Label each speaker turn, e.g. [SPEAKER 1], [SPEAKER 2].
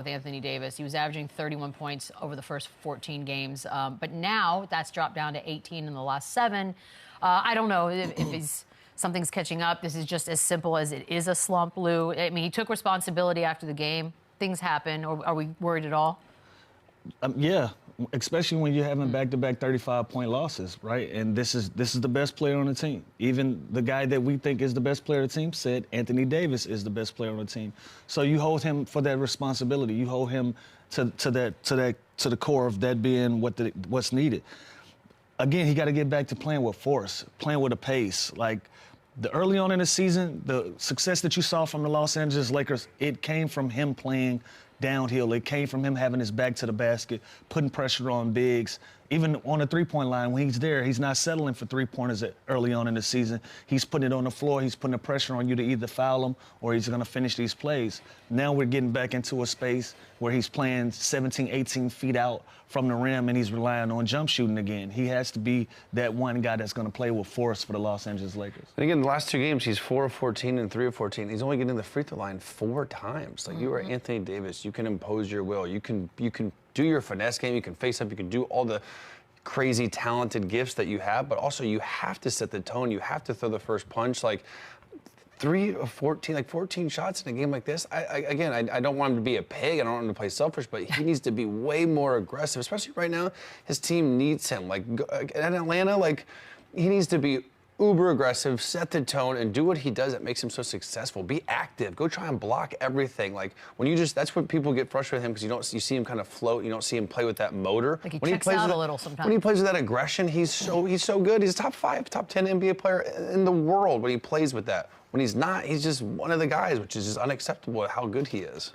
[SPEAKER 1] with Anthony Davis. He was averaging 31 points over the first 14 games, but now that's dropped down to 18 in the last 7. I don't know if something's catching up. This is just as simple as it is a slump, Lou. I mean, he took responsibility after the game. Things happen. Or are we worried at all?
[SPEAKER 2] Yeah, especially when you're having back-to-back 35-point losses, right? And this is the best player on the team. Even the guy that we think is the best player on the team said Anthony Davis is the best player on the team. So you hold him for that responsibility. You hold him to the core of that being what's needed. Again, he got to get back to playing with force, playing with a pace. Like the early on in the season, the success that you saw from the Los Angeles Lakers, it came from him playing downhill. It came from him having his back to the basket, putting pressure on bigs. Even on the three-point line, when he's there, he's not settling for three-pointers early on in the season. He's putting it on the floor. He's putting the pressure on you to either foul him or he's going to finish these plays. Now we're getting back into a space where he's playing 17, 18 feet out from the rim, and he's relying on jump shooting again. He has to be that one guy that's going to play with force for the Los Angeles Lakers.
[SPEAKER 3] And again, the last 2 games, he's 4 of 14 and 3 of 14. He's only getting the free throw line 4 times. Like, you are Anthony Davis. You can impose your will. You can do your finesse game. You can face up. You can do all the crazy talented gifts that you have, but also you have to set the tone. You have to throw the first punch. Like 3 of 14, like 14 shots in a game like this. I don't want him to be a pig. I don't want him to play selfish, but he needs to be way more aggressive, especially right now. His team needs him. Like in Atlanta, like he needs to be uber aggressive, set the tone, and do what he does that makes him so successful. Be active. Go try and block everything. Like when you that's what people get frustrated with him, because you see him kind of float. You don't see him play with that motor.
[SPEAKER 1] Like he
[SPEAKER 3] when
[SPEAKER 1] checks
[SPEAKER 3] he plays
[SPEAKER 1] out
[SPEAKER 3] with,
[SPEAKER 1] a little sometimes.
[SPEAKER 3] When he plays with that aggression, he's so good. He's a top 5, top 10 NBA player in the world when he plays with that. When he's not, he's just one of the guys, which is just unacceptable how good he is.